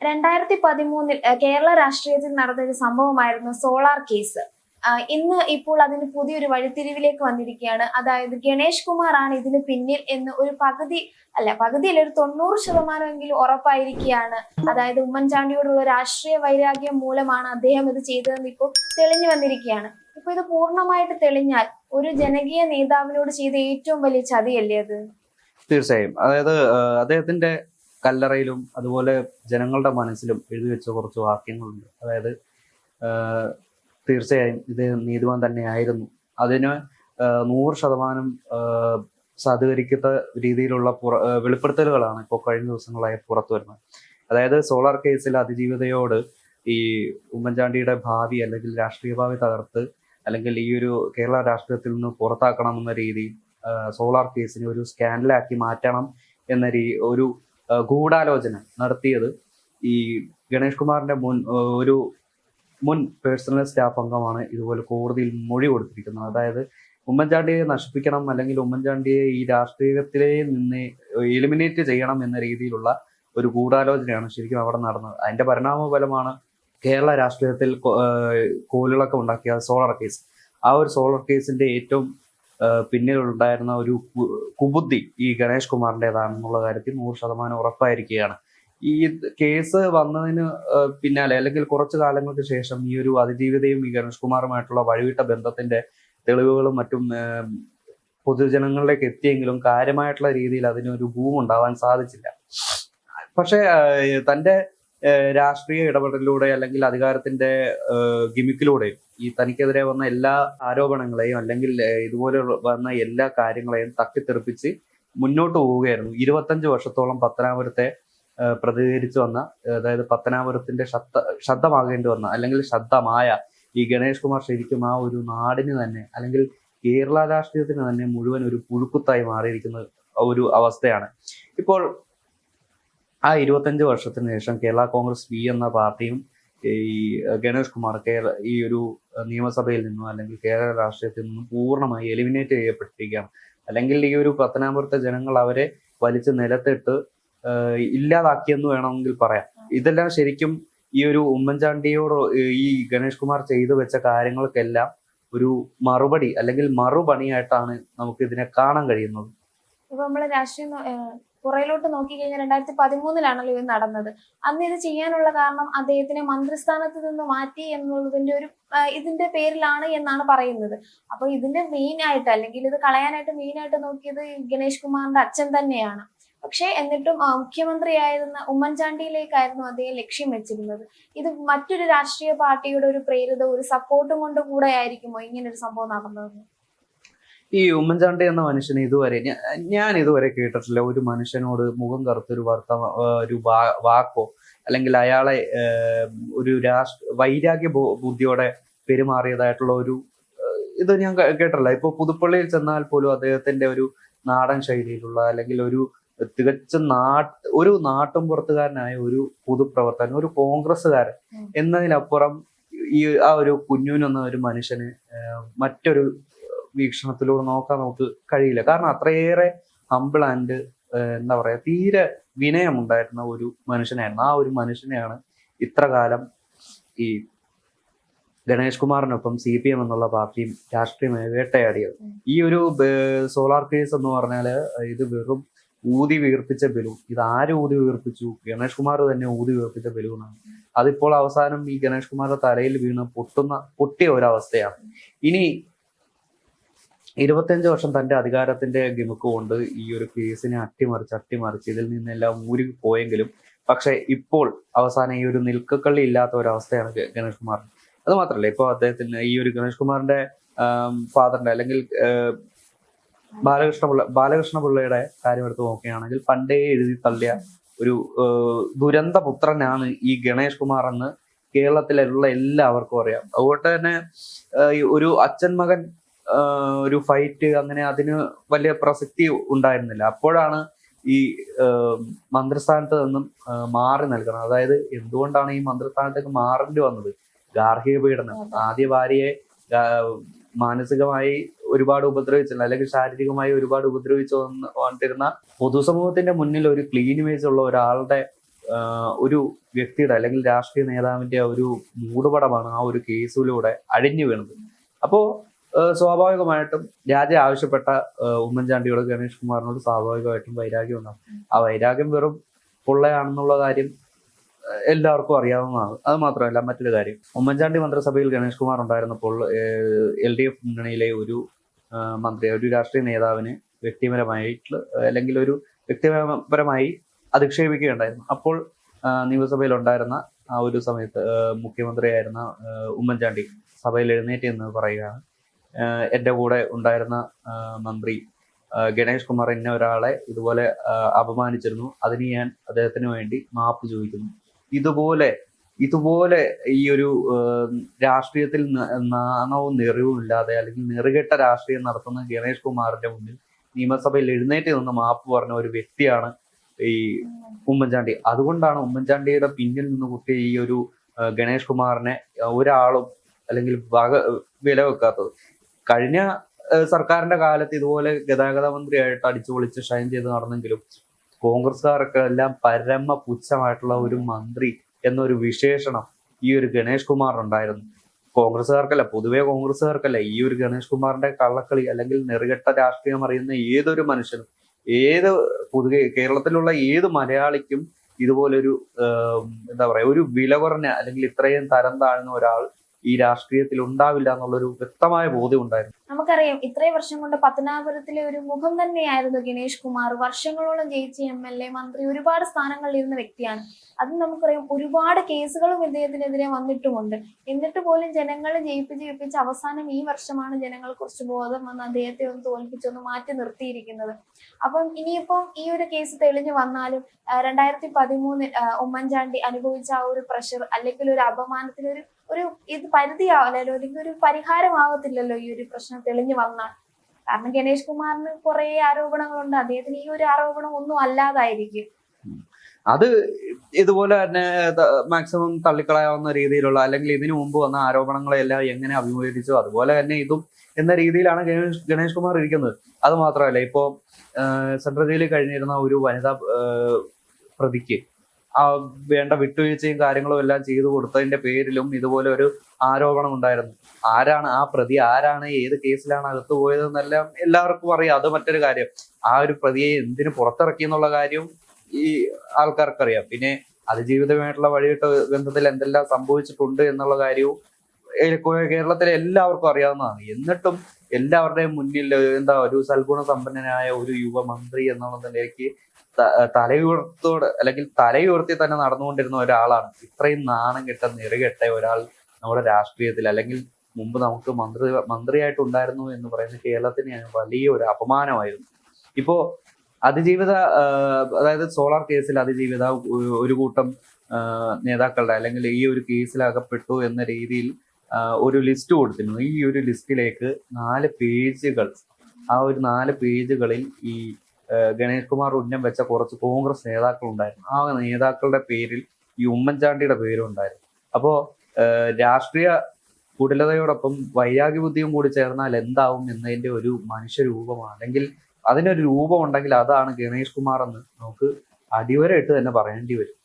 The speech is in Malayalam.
2013 കേരള രാഷ്ട്രീയത്തിൽ നടന്നൊരു സംഭവമായിരുന്നു സോളാർ കേസ്. ഇന്ന് ഇപ്പോൾ അതിന് പുതിയൊരു വഴിത്തിരിവിലേക്ക് വന്നിരിക്കുകയാണ്. അതായത് ഗണേഷ് കുമാർ ആണ് ഇതിന് പിന്നിൽ എന്ന് ഒരു പകുതിയല്ല, ഒരു 90% ഉറപ്പായിരിക്കുകയാണ്. അതായത് ഉമ്മൻചാണ്ടിയോടുള്ള രാഷ്ട്രീയ വൈരാഗ്യം മൂലമാണ് അദ്ദേഹം ഇത് ചെയ്തതെന്ന് ഇപ്പോൾ തെളിഞ്ഞു വന്നിരിക്കുകയാണ്. ഇപ്പൊ ഇത് പൂർണ്ണമായിട്ട് തെളിഞ്ഞാൽ ഒരു ജനകീയ നേതാവിനോട് ചെയ്ത ഏറ്റവും വലിയ ചതിയല്ലേ അത്? തീർച്ചയായും. അതായത് അദ്ദേഹത്തിന്റെ കല്ലറയിലും അതുപോലെ ജനങ്ങളുടെ മനസ്സിലും എഴുതി വെച്ച കുറച്ച് വാക്യങ്ങളുണ്ട്. അതായത് തീർച്ചയായും ഇത് നീതിമാൻ തന്നെയായിരുന്നു. അതിന് 100% സഹകരിക്കുന്ന രീതിയിലുള്ള വെളിപ്പെടുത്തലുകളാണ് ഇപ്പോൾ കഴിഞ്ഞ ദിവസങ്ങളായി പുറത്തു വരുന്നത്. അതായത് സോളാർ കേസിൽ അതിജീവിതയോട് ഈ ഉമ്മൻചാണ്ടിയുടെ ഭാവി അല്ലെങ്കിൽ രാഷ്ട്രീയ ഭാവി തകർത്ത് അല്ലെങ്കിൽ ഈ ഒരു കേരള രാഷ്ട്രീയത്തിൽ നിന്ന് പുറത്താക്കണമെന്ന രീതിയിൽ സോളാർ കേസിനെ ഒരു സ്കാൻഡലാക്കി മാറ്റണം എന്ന ഒരു ഗൂഢാലോചന നടത്തിയത് ഈ ഗണേഷ് കുമാറിന്റെ മുൻ പേഴ്സണൽ സ്റ്റാഫ് അംഗമാണ് ഇതുപോലെ കോടതിയിൽ മൊഴി കൊടുത്തിരിക്കുന്നത്. അതായത് ഉമ്മൻചാണ്ടിയെ നശിപ്പിക്കണം അല്ലെങ്കിൽ ഉമ്മൻചാണ്ടിയെ ഈ രാഷ്ട്രീയത്തിലെ നിന്ന് എലിമിനേറ്റ് ചെയ്യണം എന്ന രീതിയിലുള്ള ഒരു ഗൂഢാലോചനയാണ് ശരിക്കും അവിടെ നടന്നത്. അതിന്റെ പരിണാമ ഫലമാണ് കേരള രാഷ്ട്രീയത്തിൽ കോലുകളൊക്കെ ഉണ്ടാക്കിയ സോളാർ കേസ്. ആ ഒരു സോളാർ കേസിന്റെ ഏറ്റവും പിന്നിലുണ്ടായിരുന്ന ഒരു കുബുദ്ധി ഈ ഗണേഷ് കുമാറിൻ്റെതാണെന്നുള്ള കാര്യത്തിൽ 100% ഉറപ്പായിരിക്കുകയാണ്. ഈ കേസ് വന്നതിന് പിന്നാലെ അല്ലെങ്കിൽ കുറച്ചു കാലങ്ങൾക്ക് ശേഷം ഈ ഒരു അതിജീവിതയും ഈ ഗണേഷ് കുമാറുമായിട്ടുള്ള വഴിവിട്ട ബന്ധത്തിന്റെ തെളിവുകളും മറ്റും പൊതുജനങ്ങളിലേക്ക് എത്തിയെങ്കിലും കാര്യമായിട്ടുള്ള രീതിയിൽ അതിനൊരു ബൂം ഉണ്ടാവാൻ സാധിച്ചില്ല. പക്ഷെ തന്റെ രാഷ്ട്രീയ ഇടപെടലിലൂടെ അല്ലെങ്കിൽ അധികാരത്തിന്റെ ഗിമിക്കിലൂടെയും ഈ തനിക്കെതിരെ വന്ന എല്ലാ ആരോപണങ്ങളെയും അല്ലെങ്കിൽ ഇതുപോലെ വന്ന എല്ലാ കാര്യങ്ങളെയും തട്ടിത്തെറിപ്പിച്ച് മുന്നോട്ട് പോവുകയായിരുന്നു. 25 വർഷത്തോളം പത്തനാപുരത്തെ പ്രതികരിച്ചു വന്ന, അതായത് പത്തനാപുരത്തിന്റെ ശബ്ദമാകേണ്ടി വന്ന അല്ലെങ്കിൽ ശബ്ദമായ ഈ ഗണേഷ് കുമാർ ശരിക്കും ആ ഒരു നാടിന് തന്നെ അല്ലെങ്കിൽ കേരള രാഷ്ട്രീയത്തിന് തന്നെ മുഴുവൻ ഒരു പുഴുക്കുത്തായി മാറിയിരിക്കുന്ന ഒരു അവസ്ഥയാണ്. ഇപ്പോൾ ആ 25 വർഷത്തിന് ശേഷം കേരള കോൺഗ്രസ് ബി എന്ന പാർട്ടിയും ഈ ഗണേഷ് കുമാർ ഈ ഒരു നിയമസഭയിൽ നിന്നും അല്ലെങ്കിൽ കേരള രാഷ്ട്രീയത്തിൽ നിന്നും പൂർണ്ണമായി എലിമിനേറ്റ് ചെയ്യപ്പെട്ടിരിക്കുകയാണ്. അല്ലെങ്കിൽ ഈ ഒരു പത്തനാപുരത്തെ ജനങ്ങൾ അവരെ വലിച്ച് നിലത്തിട്ട് ഇല്ലാതാക്കിയെന്ന് വേണമെങ്കിൽ പറയാം. ഇതെല്ലാം ശരിക്കും ഈ ഒരു ഉമ്മൻചാണ്ടിയോട് ഈ ഗണേഷ് കുമാർ ചെയ്തു വെച്ച കാര്യങ്ങൾക്കെല്ലാം ഒരു മറുപടി അല്ലെങ്കിൽ മറുപണിയായിട്ടാണ് നമുക്ക് ഇതിനെ കാണാൻ കഴിയുന്നത്. ഇപ്പൊ നമ്മള് രാഷ്ട്രീയം പുറയിലോട്ട് നോക്കിക്കഴിഞ്ഞാൽ 2013 ഇത് നടന്നത്. അന്ന് ഇത് ചെയ്യാനുള്ള കാരണം അദ്ദേഹത്തിനെ മന്ത്രിസ്ഥാനത്ത് നിന്ന് മാറ്റി എന്നുള്ളതിന്റെ ഇതിന്റെ പേരിലാണ് എന്നാണ് പറയുന്നത്. അപ്പൊ ഇതിന്റെ മെയിൻ ആയിട്ട് അല്ലെങ്കിൽ ഇത് കളയാനായിട്ട് മെയിൻ ആയിട്ട് നോക്കിയത് ഗണേഷ് കുമാറിന്റെ അച്ഛൻ തന്നെയാണ്. പക്ഷെ എന്നിട്ടും മുഖ്യമന്ത്രിയായിരുന്ന ഉമ്മൻചാണ്ടിയിലേക്കായിരുന്നു അദ്ദേഹം ലക്ഷ്യം വെച്ചിരുന്നത്. ഇത് മറ്റൊരു രാഷ്ട്രീയ പാർട്ടിയുടെ ഒരു പ്രേരിത ഒരു സപ്പോർട്ടും കൊണ്ട് കൂടെ ആയിരിക്കുമോ ഇങ്ങനെ ഒരു സംഭവം നടന്നത്? ഈ ഉമ്മൻചാണ്ടി എന്ന മനുഷ്യനെ ഞാൻ ഇതുവരെ കേട്ടിട്ടില്ല ഒരു മനുഷ്യനോട് മുഖം കറുത്തൊരു വാക്കോ അല്ലെങ്കിൽ അയാളെ ഒരു വൈരാഗ്യ ബുദ്ധിയോടെ പെരുമാറിയതായിട്ടുള്ള ഇത് ഞാൻ കേട്ടിട്ടില്ല. ഇപ്പൊ പുതുപ്പള്ളിയിൽ ചെന്നാൽ പോലും അദ്ദേഹത്തിന്റെ ഒരു നാടൻ ശൈലിയിലുള്ള അല്ലെങ്കിൽ തികച്ചും ഒരു നാട്ടും പുറത്തുകാരനായ ഒരു പൊതുപ്രവർത്തകൻ, ഒരു കോൺഗ്രസ്സുകാരൻ എന്നതിനപ്പുറം ഈ ആ ഒരു കുഞ്ഞുനെന്ന ഒരു മനുഷ്യന് മറ്റൊരു വീക്ഷണത്തിലൂടെ നോക്കാൻ നമുക്ക് കഴിയില്ല. കാരണം അത്രയേറെ ഹംബിൾ ആൻഡ് എന്താ പറയാ തീരെ വിനയമുണ്ടായിരുന്ന ഒരു മനുഷ്യനായിരുന്നു. ആ ഒരു മനുഷ്യനെയാണ് ഇത്ര കാലം ഈ ഗണേഷ് കുമാറിനൊപ്പം CPM എന്നുള്ള പാർട്ടിയും രാഷ്ട്രീയമായി വേട്ടയാടിയത്. ഈ ഒരു സോളാർ കേസ് എന്ന് പറഞ്ഞാൽ ഇത് വെറും ഊതി വീർപ്പിച്ച ബലൂൺ. ഇത് ആര് ഊതി വീർപ്പിച്ചു? ഗണേഷ് കുമാർ തന്നെ ഊതി വീർപ്പിച്ച ബലൂണാണ്. അതിപ്പോൾ അവസാനം ഈ ഗണേഷ് കുമാറിന്റെ തലയിൽ വീണ് പൊട്ടിയ ഒരവസ്ഥയാണ്. ഇനി 25 വർഷം തന്റെ അധികാരത്തിന്റെ ഗിമുക്ക് കൊണ്ട് ഈ ഒരു കേസിനെ അട്ടിമറിച്ച് ഇതിൽ നിന്നെല്ലാം ഊരി പോയെങ്കിലും പക്ഷെ ഇപ്പോൾ അവസാനം ഈ ഒരു നിൽക്കക്കള്ളി ഇല്ലാത്ത ഒരവസ്ഥയാണ് ഗണേഷ് കുമാറിന്. അത് മാത്രമല്ല, ഇപ്പോൾ അദ്ദേഹത്തിന് ഈ ഒരു ഗണേഷ് കുമാറിന്റെ ഫാദറിന്റെ അല്ലെങ്കിൽ ബാലകൃഷ്ണ പിള്ളയുടെ കാര്യം എടുത്ത് നോക്കുകയാണെങ്കിൽ പണ്ടേ എഴുതി തള്ളിയ ഒരു ദുരന്ത പുത്രനാണ് ഈ ഗണേഷ് കുമാർ എന്ന് കേരളത്തിലുള്ള എല്ലാവർക്കും അറിയാം. അതുകൊണ്ട് തന്നെ ഒരു അച്ഛൻ മകൻ ഒരു ഫൈറ്റ് അങ്ങനെ അതിന് വലിയ പ്രസക്തി ഉണ്ടായിരുന്നില്ല. അപ്പോഴാണ് ഈ മന്ത്രിസ്ഥാനത്ത് നിന്നും മാറി നൽകുന്നത്. അതായത് എന്തുകൊണ്ടാണ് ഈ മന്ത്രിസ്ഥാനത്തേക്ക് മാറേണ്ടി വന്നത്? ഗാർഹിക പീഡനം. ആദ്യ ഭാര്യയെ മാനസികമായി ഒരുപാട് ഉപദ്രവിച്ചില്ല അല്ലെങ്കിൽ ശാരീരികമായി ഒരുപാട് ഉപദ്രവിച്ചു വന്നിരുന്ന പൊതുസമൂഹത്തിന്റെ മുന്നിൽ ഒരു ക്ലീൻ ഇമേജ് ഉള്ള ഒരാളുടെ ഒരു വ്യക്തിയുടെ അല്ലെങ്കിൽ രാഷ്ട്രീയ നേതാവിന്റെ ഒരു മൂടുപടമാണ് ആ ഒരു കേസിലൂടെ അഴിഞ്ഞു വീണത്. അപ്പോൾ സ്വാഭാവികമായിട്ടും രാജ്യം ആവശ്യപ്പെട്ട ഉമ്മൻചാണ്ടിയോട് ഗണേഷ് കുമാറിനോട് സ്വാഭാവികമായിട്ടും വൈരാഗ്യം ഉണ്ടാകും. ആ വൈരാഗ്യം വെറും പൊള്ളയാണെന്നുള്ള കാര്യം എല്ലാവർക്കും അറിയാവുന്നതാണ്. അത് മാത്രമല്ല, മറ്റൊരു കാര്യം, ഉമ്മൻചാണ്ടി മന്ത്രിസഭയിൽ ഗണേഷ് കുമാർ ഉണ്ടായിരുന്നപ്പോൾ LDF മുന്നണിയിലെ ഒരു മന്ത്രി, ഒരു രാഷ്ട്രീയ നേതാവിന് വ്യക്തിപരമായിട്ട് അല്ലെങ്കിൽ ഒരു വ്യക്തിപരമായി അധിക്ഷേപിക്കുകയുണ്ടായിരുന്നു. അപ്പോൾ നിയമസഭയിൽ ഉണ്ടായിരുന്ന ആ ഒരു സമയത്ത് മുഖ്യമന്ത്രിയായിരുന്ന ഉമ്മൻചാണ്ടി സഭയിൽ എഴുന്നേറ്റ് എന്ന് പറയുകയാണ്, എൻ്റെ കൂടെ ഉണ്ടായിരുന്ന മന്ത്രി ഗണേഷ് കുമാർ എന്നെ ഒരാളെ ഇതുപോലെ അപമാനിച്ചിരുന്നു, അതിന് ഞാൻ അദ്ദേഹത്തിന് വേണ്ടി മാപ്പ് ചോദിക്കുന്നു. ഇതുപോലെ ഈ ഒരു രാഷ്ട്രീയത്തിൽ നാണവും നെറിവും ഇല്ലാതെ അല്ലെങ്കിൽ നെറുകെട്ട രാഷ്ട്രീയം നടത്തുന്ന ഗണേഷ് കുമാറിന്റെ മുന്നിൽ നിയമസഭയിൽ എഴുന്നേറ്റ് നിന്ന് മാപ്പ് പറഞ്ഞ ഒരു വ്യക്തിയാണ് ഈ ഉമ്മൻചാണ്ടി. അതുകൊണ്ടാണ് ഉമ്മൻചാണ്ടിയുടെ പിന്നിൽ നിന്ന് കുത്തിയ ഈ ഒരു ഗണേഷ് കുമാറിനെ ഒരാളും അല്ലെങ്കിൽ വില വെക്കാത്തത്. കഴിഞ്ഞ സർക്കാരിന്റെ കാലത്ത് ഇതുപോലെ ഗതാഗത മന്ത്രിയായിട്ട് അടിച്ചു പൊളിച്ച് ഷൈൻ ചെയ്ത് നടന്നെങ്കിലും കോൺഗ്രസ്സുകാർക്ക് എല്ലാം പരമ പുച്ഛമായിട്ടുള്ള ഒരു മന്ത്രി എന്നൊരു വിശേഷണം ഈ ഒരു ഗണേഷ് കുമാറിനുണ്ടായിരുന്നു. പൊതുവെ കോൺഗ്രസ്സുകാർക്കല്ല ഈ ഒരു ഗണേഷ് കുമാറിന്റെ കള്ളക്കളി അല്ലെങ്കിൽ നെറുകെട്ട രാഷ്ട്രീയം അറിയുന്ന ഏതൊരു മനുഷ്യനും, പൊതുവെ കേരളത്തിലുള്ള ഏത് മലയാളിക്കും ഇതുപോലൊരു എന്താ പറയാ, ഒരു വില കുറഞ്ഞ അല്ലെങ്കിൽ ഇത്രയും തരം താഴ്ന്ന ഒരാൾ ഈ രാഷ്ട്രീയത്തിൽ ഉണ്ടാവില്ല എന്നുള്ളൊരു വ്യക്തമായ ബോധ്യം ഉണ്ടായിരുന്നു. നമുക്കറിയാം, ഇത്രയും വർഷം കൊണ്ട് പത്തനാപുരത്തിലെ ഒരു മുഖം തന്നെയായിരുന്നു ഗണേഷ് കുമാർ. വർഷങ്ങളോളം ജയിച്ച MLA, മന്ത്രി, ഒരുപാട് സ്ഥാനങ്ങളിൽ ഇരുന്ന വ്യക്തിയാണ്. അത് നമുക്കറിയാം, ഒരുപാട് കേസുകളും ഇദ്ദേഹത്തിനെതിരെ വന്നിട്ടുമുണ്ട്. എന്നിട്ട് പോലും ജനങ്ങളെ ജയിപ്പിച്ച് അവസാനം ഈ വർഷമാണ് ജനങ്ങൾ കുറച്ച് ബോധം വന്ന് അദ്ദേഹത്തെ ഒന്ന് തോൽപ്പിച്ചൊന്ന് മാറ്റി നിർത്തിയിരിക്കുന്നത്. അപ്പം ഇനിയിപ്പം ഈ ഒരു കേസ് തെളിഞ്ഞു വന്നാലും 2013 ഉമ്മൻചാണ്ടി അനുഭവിച്ച ആ ഒരു പ്രഷർ അല്ലെങ്കിൽ ഒരു അപമാനത്തിന് ഒരു ഇത് പരിധിയാവില്ലല്ലോ, അല്ലെങ്കിൽ ഒരു പരിഹാരമാവത്തില്ലല്ലോ ഈ ഒരു പ്രശ്നം തെളിഞ്ഞു വന്നാൽ. കാരണം ഗണേഷ് കുമാറിന് കുറെ ആരോപണങ്ങളുണ്ട്, അദ്ദേഹത്തിന് ഈ ഒരു ആരോപണം ഒന്നും അല്ലാതായിരിക്കും. അത് ഇതുപോലെ തന്നെ മാക്സിമം തള്ളിക്കളയാവുന്ന രീതിയിലുള്ള അല്ലെങ്കിൽ ഇതിനു മുമ്പ് വന്ന ആരോപണങ്ങളെല്ലാം എങ്ങനെ അഭിമുഖീകരിച്ചോ അതുപോലെ തന്നെ ഇതും എന്ന രീതിയിലാണ് ഗണേഷ് കുമാർ ഇരിക്കുന്നത്. അത് മാത്രമല്ല, ഇപ്പോ സെൻട്രൽ ജയിലിൽ കഴിഞ്ഞിരുന്ന ഒരു വനിതാ പ്രതിക്ക് വേണ്ട വിട്ടുവീഴ്ചയും കാര്യങ്ങളും എല്ലാം ചെയ്തു കൊടുത്തതിന്റെ പേരിലും ഇതുപോലെ ഒരു ആരോപണം ഉണ്ടായിരുന്നു. ആരാണ് ആ പ്രതി, ആരാണ്, ഏത് കേസിലാണ് അകത്ത് പോയതെന്നെല്ലാം എല്ലാവർക്കും അറിയാം. അത് മറ്റൊരു കാര്യം. ആ ഒരു പ്രതിയെ എന്തിനു പുറത്തിറക്കി എന്നുള്ള കാര്യവും ഈ ആൾക്കാർക്കറിയാം. പിന്നെ അതിജീവിതമായിട്ടുള്ള വഴിയിട്ട് ബന്ധത്തിൽ എന്തെല്ലാം സംഭവിച്ചിട്ടുണ്ട് എന്നുള്ള കാര്യവും കേരളത്തിലെ എല്ലാവർക്കും അറിയാവുന്നതാണ്. എന്നിട്ടും എല്ലാവരുടെയും മുന്നിൽ ഒരു സൽഗുണ സമ്പന്നനായ ഒരു യുവമന്ത്രി എന്നുള്ള നിലയ്ക്ക് തലയുയർത്തി തന്നെ നടന്നുകൊണ്ടിരുന്ന ഒരാളാണ്. ഇത്രയും നാണം കെട്ട നെറുകെട്ട ഒരാൾ നമ്മുടെ രാഷ്ട്രീയത്തിൽ അല്ലെങ്കിൽ മുമ്പ് നമുക്ക് മന്ത്രിയായിട്ടുണ്ടായിരുന്നു എന്ന് പറയുന്നത് കേരളത്തിന് വലിയ ഒരു അപമാനമായിരുന്നു. ഇപ്പോ അതായത് സോളാർ കേസിൽ അതിജീവിത ഒരു കൂട്ടം നേതാക്കളുടെ അല്ലെങ്കിൽ ഈ ഒരു കേസിൽ അകപ്പെട്ടു എന്ന രീതിയിൽ ഒരു ലിസ്റ്റ് കൊടുത്തിരുന്നു. ഈ ഒരു ലിസ്റ്റിലേക്ക് 4 പേജുകൾ, ആ ഒരു 4 പേജുകളിൽ ഈ ഗണേഷ് കുമാർ ഉന്നം വെച്ച കുറച്ച് കോൺഗ്രസ് നേതാക്കൾ ഉണ്ടായിരുന്നു. ആ നേതാക്കളുടെ പേരിൽ ഈ ഉമ്മൻചാണ്ടിയുടെ പേരും ഉണ്ടായിരുന്നു. അപ്പോ രാഷ്ട്രീയ കുടിലതയോടൊപ്പം വൈരാഗ്യ ബുദ്ധിയും കൂടി ചേർന്നാൽ എന്താവും എന്നതിന്റെ ഒരു മനുഷ്യരൂപമാണ്, അല്ലെങ്കിൽ അതിനൊരു രൂപം ഉണ്ടെങ്കിൽ അതാണ് ഗണേഷ് കുമാർ എന്ന് നമുക്ക് അടിവരയിട്ട് തന്നെ പറയേണ്ടി വരും.